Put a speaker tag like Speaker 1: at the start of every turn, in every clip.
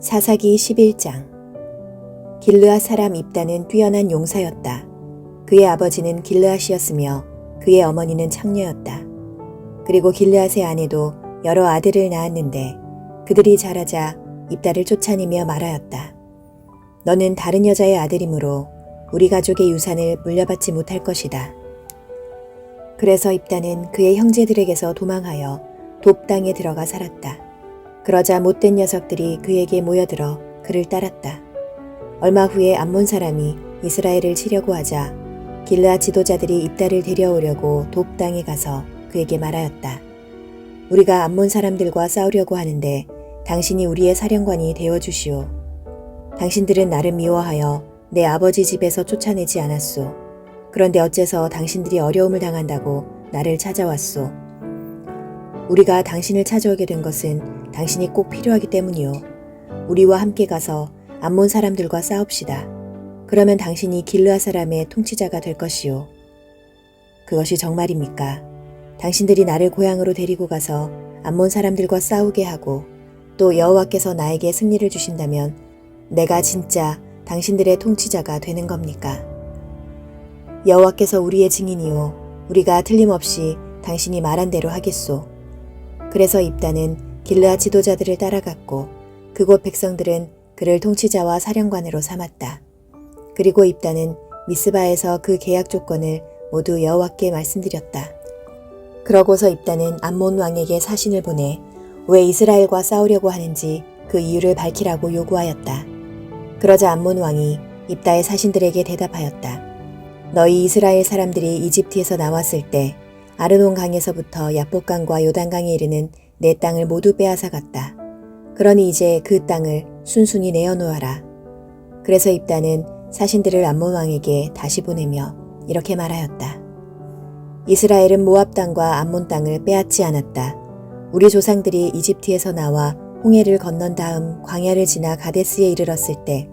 Speaker 1: 사사기 11장. 길르앗 사람 입다는 뛰어난 용사였다. 그의 아버지는 길르앗이었으며 그의 어머니는 창녀였다. 그리고 길르앗의 아내도 여러 아들을 낳았는데 그들이 자라자 입다를 쫓아내며 말하였다. 너는 다른 여자의 아들이므로 우리 가족의 유산을 물려받지 못할 것이다. 그래서 입다는 그의 형제들에게서 도망하여 돕 땅에 들어가 살았다. 그러자 못된 녀석들이 그에게 모여들어 그를 따랐다. 얼마 후에 암몬 사람이 이스라엘을 치려고 하자 길르앗 지도자들이 입다를 데려오려고 돕 땅에 가서 그에게 말하였다. 우리가 암몬 사람들과 싸우려고 하는데 당신이 우리의 사령관이 되어주시오. 당신들은 나를 미워하여 내 아버지 집에서 쫓아내지 않았소. 그런데 어째서 당신들이 어려움을 당한다고 나를 찾아왔소. 우리가 당신을 찾아오게 된 것은 당신이 꼭 필요하기 때문이오. 우리와 함께 가서 암몬 사람들과 싸웁시다. 그러면 당신이 길르앗 사람의 통치자가 될 것이오. 그것이 정말입니까? 당신들이 나를 고향으로 데리고 가서 암몬 사람들과 싸우게 하고 또 여호와께서 나에게 승리를 주신다면 내가 진짜 당신들의 통치자가 되는 겁니까? 여호와께서 우리의 증인이오. 우리가 틀림없이 당신이 말한 대로 하겠소. 그래서 입다는 길르앗 지도자들을 따라갔고 그곳 백성들은 그를 통치자와 사령관으로 삼았다. 그리고 입다는 미스바에서 그 계약 조건을 모두 여호와께 말씀드렸다. 그러고서 입다는 암몬 왕에게 사신을 보내 왜 이스라엘과 싸우려고 하는지 그 이유를 밝히라고 요구하였다. 그러자 암몬 왕이 입다의 사신들에게 대답하였다. 너희 이스라엘 사람들이 이집트에서 나왔을 때 아르논 강에서부터 야복강과 요단강에 이르는 내 땅을 모두 빼앗아갔다. 그러니 이제 그 땅을 순순히 내어놓아라. 그래서 입다는 사신들을 암몬 왕에게 다시 보내며 이렇게 말하였다. 이스라엘은 모압 땅과 암몬 땅을 빼앗지 않았다. 우리 조상들이 이집트에서 나와 홍해를 건넌 다음 광야를 지나 가데스에 이르렀을 때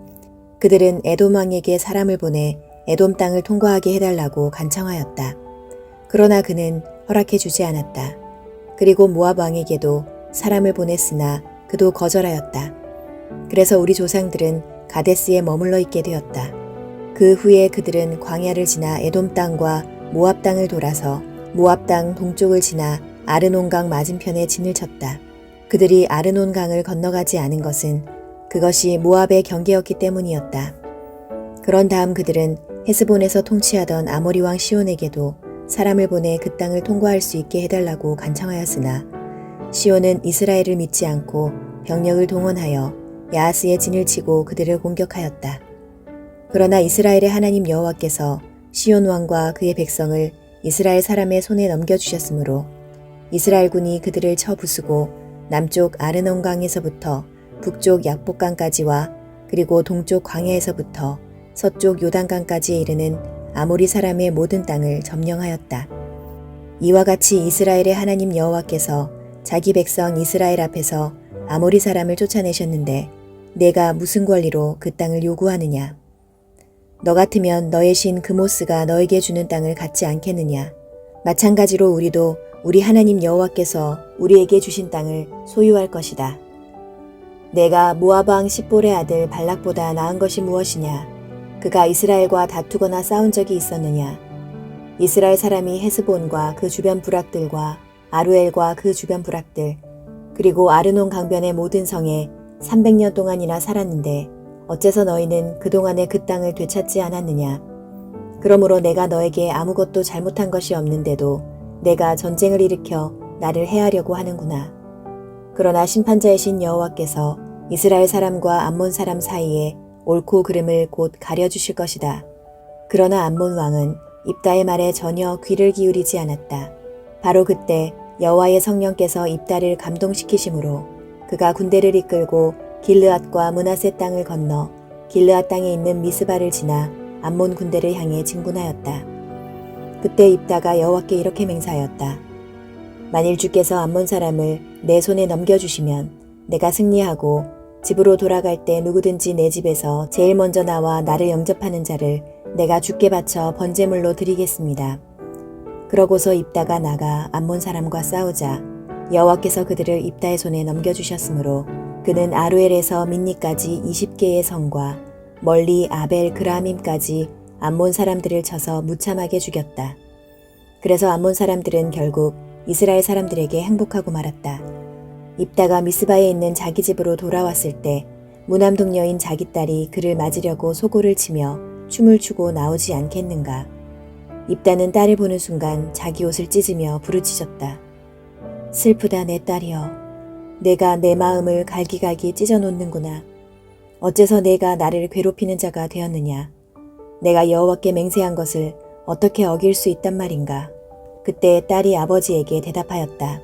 Speaker 1: 그들은 에돔 왕에게 사람을 보내 에돔 땅을 통과하게 해달라고 간청하였다. 그러나 그는 허락해 주지 않았다. 그리고 모압 왕에게도 사람을 보냈으나 그도 거절하였다. 그래서 우리 조상들은 가데스에 머물러 있게 되었다. 그 후에 그들은 광야를 지나 에돔 땅과 모압 땅을 돌아서 모압 땅 동쪽을 지나 아르논 강 맞은편에 진을 쳤다. 그들이 아르논 강을 건너가지 않은 것은 그것이 모압의 경계였기 때문이었다. 그런 다음 그들은 헤스본에서 통치하던 아모리 왕 시온에게도 사람을 보내 그 땅을 통과할 수 있게 해달라고 간청하였으나 시온은 이스라엘을 믿지 않고 병력을 동원하여 야하스에 진을 치고 그들을 공격하였다. 그러나 이스라엘의 하나님 여호와께서 시온 왕과 그의 백성을 이스라엘 사람의 손에 넘겨주셨으므로 이스라엘군이 그들을 쳐 부수고 남쪽 아르논 강에서부터 북쪽 약복강까지와 그리고 동쪽 광야에서부터 서쪽 요단강까지에 이르는 아모리 사람의 모든 땅을 점령하였다. 이와 같이 이스라엘의 하나님 여호와께서 자기 백성 이스라엘 앞에서 아모리 사람을 쫓아내셨는데 내가 무슨 권리로 그 땅을 요구하느냐? 너 같으면 너의 신 그모스가 너에게 주는 땅을 갖지 않겠느냐? 마찬가지로 우리도 우리 하나님 여호와께서 우리에게 주신 땅을 소유할 것이다. 내가 모압 왕 십볼의 아들 발락보다 나은 것이 무엇이냐? 그가 이스라엘과 다투거나 싸운 적이 있었느냐? 이스라엘 사람이 헤스본과 그 주변 부락들과 아루엘과 그 주변 부락들 그리고 아르논 강변의 모든 성에 300년 동안이나 살았는데 어째서 너희는 그동안에 그 땅을 되찾지 않았느냐? 그러므로 내가 너에게 아무것도 잘못한 것이 없는데도 내가 전쟁을 일으켜 나를 해하려고 하는구나. 그러나 심판자이신 여호와께서 이스라엘 사람과 암몬 사람 사이에 옳고 그름을 곧 가려주실 것이다. 그러나 암몬 왕은 입다의 말에 전혀 귀를 기울이지 않았다. 바로 그때 여호와의 성령께서 입다를 감동시키심으로 그가 군대를 이끌고 길르앗과 므낫세 땅을 건너 길르앗 땅에 있는 미스바를 지나 암몬 군대를 향해 진군하였다. 그때 입다가 여호와께 이렇게 맹세하였다. 만일 주께서 암몬 사람을 내 손에 넘겨주시면 내가 승리하고 집으로 돌아갈 때 누구든지 내 집에서 제일 먼저 나와 나를 영접하는 자를 내가 주께 바쳐 번제물로 드리겠습니다. 그러고서 입다가 나가 암몬 사람과 싸우자 여호와께서 그들을 입다의 손에 넘겨주셨으므로 그는 아루엘에서 민니까지 20개의 성과 멀리 아벨 그라밈까지 암몬 사람들을 쳐서 무참하게 죽였다. 그래서 암몬 사람들은 결국 이스라엘 사람들에게 행복하고 말았다. 입다가 미스바에 있는 자기 집으로 돌아왔을 때 무남동녀인 자기 딸이 그를 맞으려고 소고를 치며 춤을 추고 나오지 않겠는가. 입다는 딸을 보는 순간 자기 옷을 찢으며 부르짖었다. 슬프다 내 딸이여. 내가 내 마음을 갈기갈기 찢어놓는구나. 어째서 내가 나를 괴롭히는 자가 되었느냐. 내가 여호와께 맹세한 것을 어떻게 어길 수 있단 말인가. 그때 딸이 아버지에게 대답하였다.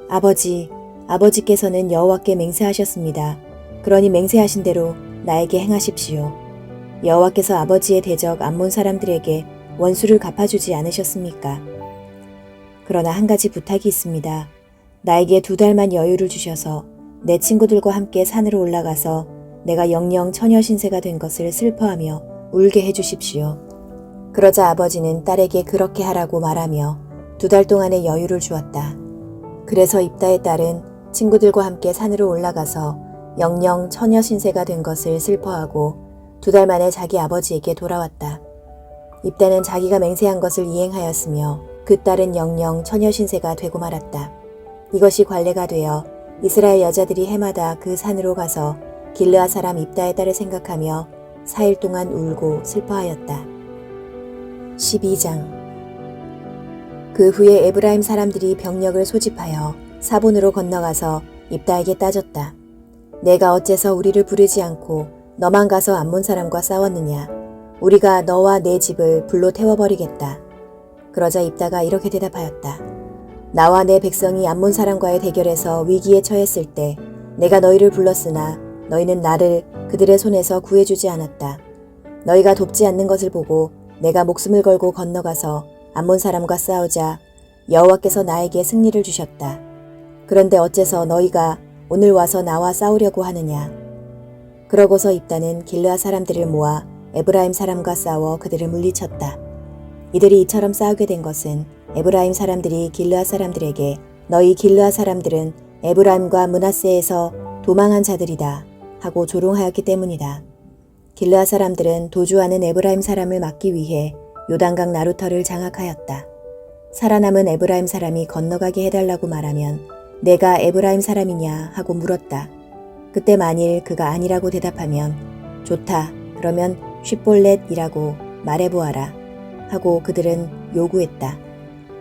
Speaker 1: 아버지, 아버지께서는 여호와께 맹세하셨습니다. 그러니 맹세하신 대로 나에게 행하십시오. 여호와께서 아버지의 대적 암몬 사람들에게 원수를 갚아주지 않으셨습니까? 그러나 한 가지 부탁이 있습니다. 나에게 2달만 여유를 주셔서 내 친구들과 함께 산으로 올라가서 내가 영영 처녀 신세가 된 것을 슬퍼하며 울게 해주십시오. 그러자 아버지는 딸에게 그렇게 하라고 말하며 2달 동안의 여유를 주었다. 그래서 입다의 딸은 친구들과 함께 산으로 올라가서 영영 처녀 신세가 된 것을 슬퍼하고 2달 만에 자기 아버지에게 돌아왔다. 입다는 자기가 맹세한 것을 이행하였으며 그 딸은 영영 처녀 신세가 되고 말았다. 이것이 관례가 되어 이스라엘 여자들이 해마다 그 산으로 가서 길르앗 사람 입다의 딸을 생각하며 4일 동안 울고 슬퍼하였다. 12장. 그 후에 에브라임 사람들이 병력을 소집하여 사본으로 건너가서 입다에게 따졌다. 내가 어째서 우리를 부르지 않고 너만 가서 암몬 사람과 싸웠느냐. 우리가 너와 내 집을 불로 태워버리겠다. 그러자 입다가 이렇게 대답하였다. 나와 내 백성이 암몬 사람과의 대결에서 위기에 처했을 때 내가 너희를 불렀으나 너희는 나를 그들의 손에서 구해주지 않았다. 너희가 돕지 않는 것을 보고 내가 목숨을 걸고 건너가서 암몬 사람과 싸우자 여호와께서 나에게 승리를 주셨다. 그런데 어째서 너희가 오늘 와서 나와 싸우려고 하느냐. 그러고서 입다는 길르앗 사람들을 모아 에브라임 사람과 싸워 그들을 물리쳤다. 이들이 이처럼 싸우게 된 것은 에브라임 사람들이 길르앗 사람들에게 너희 길르앗 사람들은 에브라임과 므낫세에서 도망한 자들이다 하고 조롱하였기 때문이다. 길르앗 사람들은 도주하는 에브라임 사람을 막기 위해 요단강 나루터를 장악하였다. 살아남은 에브라임 사람이 건너가게 해달라고 말하면 내가 에브라임 사람이냐 하고 물었다. 그때 만일 그가 아니라고 대답하면 좋다. 그러면 쉿볼렛이라고 말해보아라 하고 그들은 요구했다.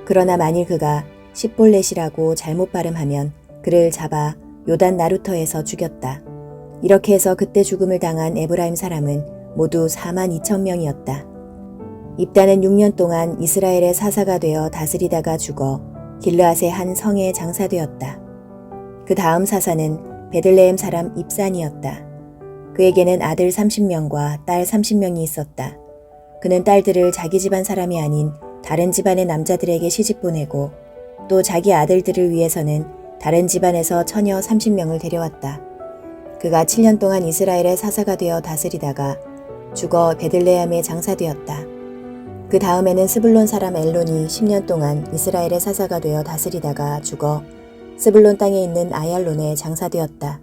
Speaker 1: 그러나 만일 그가 십볼렛이라고 잘못 발음하면 그를 잡아 요단 나루터에서 죽였다. 이렇게 해서 그때 죽음을 당한 에브라임 사람은 모두 42,000명이었다. 입다는 6년 동안 이스라엘의 사사가 되어 다스리다가 죽어 길르앗의 한 성에 장사되었다. 그 다음 사사는 베들레헴 사람 입산이었다. 그에게는 아들 30명과 딸 30명이 있었다. 그는 딸들을 자기 집안 사람이 아닌 다른 집안의 남자들에게 시집 보내고 또 자기 아들들을 위해서는 다른 집안에서 처녀 30명을 데려왔다. 그가 7년 동안 이스라엘의 사사가 되어 다스리다가 죽어 베들레헴에 장사되었다. 그 다음에는 스불론 사람 엘론이 10년 동안 이스라엘의 사사가 되어 다스리다가 죽어 스불론 땅에 있는 아얄론에 장사되었다.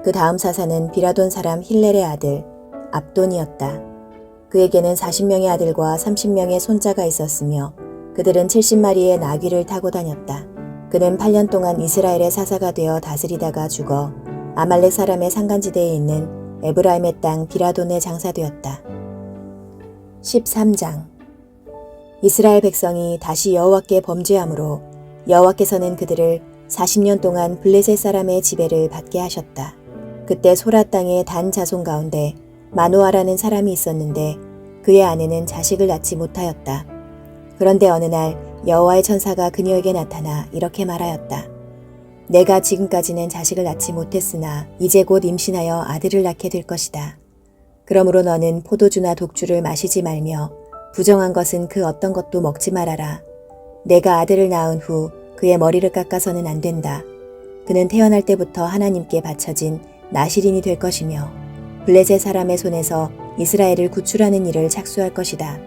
Speaker 1: 그 다음 사사는 비라돈 사람 힐렐의 아들 압돈이었다. 그에게는 40명의 아들과 30명의 손자가 있었으며 그들은 70마리의 나귀를 타고 다녔다. 그는 8년 동안 이스라엘의 사사가 되어 다스리다가 죽어 아말렉 사람의 산간지대에 있는 에브라임의 땅 비라돈에 장사되었다. 13장. 이스라엘 백성이 다시 여호와께 범죄함으로 여호와께서는 그들을 40년 동안 블레셋 사람의 지배를 받게 하셨다. 그때 소라 땅의 단 자손 가운데 마노아라는 사람이 있었는데 그의 아내는 자식을 낳지 못하였다. 그런데 어느 날 여호와의 천사가 그녀에게 나타나 이렇게 말하였다. 내가 지금까지는 자식을 낳지 못했으나 이제 곧 임신하여 아들을 낳게 될 것이다. 그러므로 너는 포도주나 독주를 마시지 말며 부정한 것은 그 어떤 것도 먹지 말아라. 내가 아들을 낳은 후 그의 머리를 깎아서는 안 된다. 그는 태어날 때부터 하나님께 바쳐진 나실인이 될 것이며 블레셋 사람의 손에서 이스라엘을 구출하는 일을 착수할 것이다.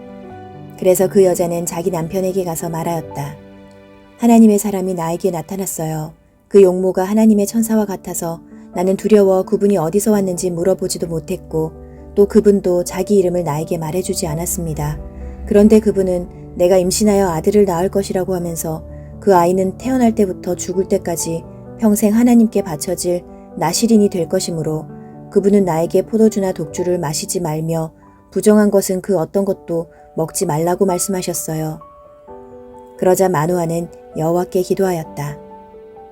Speaker 1: 그래서 그 여자는 자기 남편에게 가서 말하였다. 하나님의 사람이 나에게 나타났어요. 그 용모가 하나님의 천사와 같아서 나는 두려워 그분이 어디서 왔는지 물어보지도 못했고 또 그분도 자기 이름을 나에게 말해주지 않았습니다. 그런데 그분은 내가 임신하여 아들을 낳을 것이라고 하면서 그 아이는 태어날 때부터 죽을 때까지 평생 하나님께 바쳐질 나실인이 될 것이므로 그분은 나에게 포도주나 독주를 마시지 말며 부정한 것은 그 어떤 것도 먹지 말라고 말씀하셨어요. 그러자 마누아는 여호와께 기도하였다.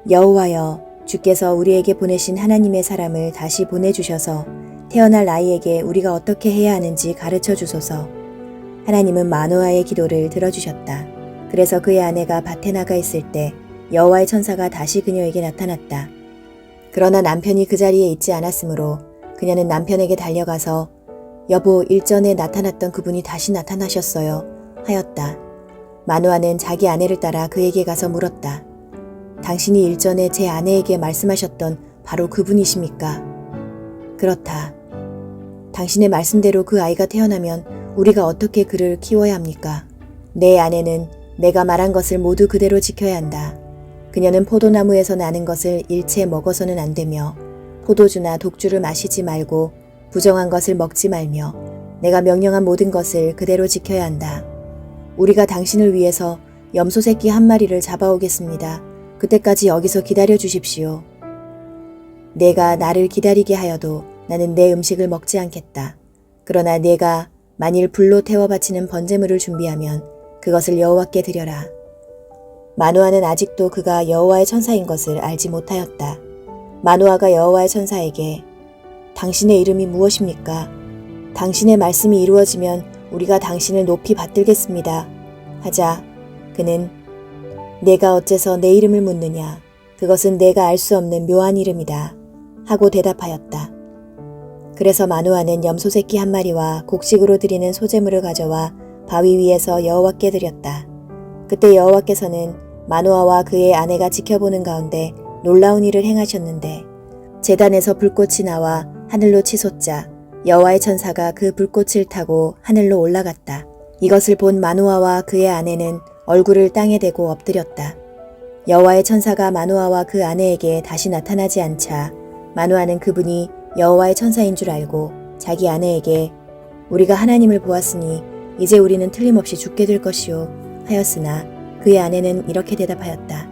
Speaker 1: 여호와여, 주께서 우리에게 보내신 하나님의 사람을 다시 보내주셔서 태어날 아이에게 우리가 어떻게 해야 하는지 가르쳐 주소서. 하나님은 마누아의 기도를 들어주셨다. 그래서 그의 아내가 밭에 나가 있을 때 여호와의 천사가 다시 그녀에게 나타났다. 그러나 남편이 그 자리에 있지 않았으므로 그녀는 남편에게 달려가서 여보, 일전에 나타났던 그분이 다시 나타나셨어요 하였다. 마누아는 자기 아내를 따라 그에게 가서 물었다. 당신이 일전에 제 아내에게 말씀하셨던 바로 그분이십니까? 그렇다. 당신의 말씀대로 그 아이가 태어나면 우리가 어떻게 그를 키워야 합니까? 내 아내는 내가 말한 것을 모두 그대로 지켜야 한다. 그녀는 포도나무에서 나는 것을 일체 먹어서는 안 되며 포도주나 독주를 마시지 말고 부정한 것을 먹지 말며 내가 명령한 모든 것을 그대로 지켜야 한다. 우리가 당신을 위해서 염소 새끼 한 마리를 잡아오겠습니다. 그때까지 여기서 기다려 주십시오. 내가 나를 기다리게 하여도 나는 내 음식을 먹지 않겠다. 그러나 내가 만일 불로 태워 바치는 번제물을 준비하면 그것을 여호와께 드려라. 마누아는 아직도 그가 여호와의 천사인 것을 알지 못하였다. 마누아가 여호와의 천사에게 당신의 이름이 무엇입니까? 당신의 말씀이 이루어지면 우리가 당신을 높이 받들겠습니다. 하자 그는 내가 어째서 내 이름을 묻느냐? 그것은 내가 알 수 없는 묘한 이름이다. 하고 대답하였다. 그래서 마누아는 염소 새끼 한 마리와 곡식으로 드리는 소제물을 가져와 바위 위에서 여호와께 드렸다. 그때 여호와께서는 마누아와 그의 아내가 지켜보는 가운데 놀라운 일을 행하셨는데 제단에서 불꽃이 나와 하늘로 치솟자 여호와의 천사가 그 불꽃을 타고 하늘로 올라갔다. 이것을 본 마누아와 그의 아내는 얼굴을 땅에 대고 엎드렸다. 여호와의 천사가 마누아와 그 아내에게 다시 나타나지 않자 마누아는 그분이 여호와의 천사인 줄 알고 자기 아내에게 우리가 하나님을 보았으니 이제 우리는 틀림없이 죽게 될 것이요 하였으나 그의 아내는 이렇게 대답하였다.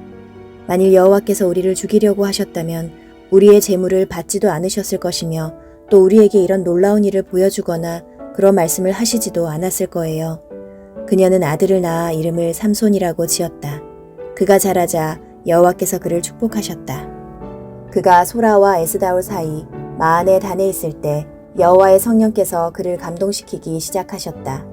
Speaker 1: 만일 여호와께서 우리를 죽이려고 하셨다면 우리의 재물을 받지도 않으셨을 것이며 또 우리에게 이런 놀라운 일을 보여주거나 그런 말씀을 하시지도 않았을 거예요. 그녀는 아들을 낳아 이름을 삼손이라고 지었다. 그가 자라자 여호와께서 그를 축복하셨다. 그가 소라와 에스다올 사이 마한의 단에 있을 때 여호와의 성령께서 그를 감동시키기 시작하셨다.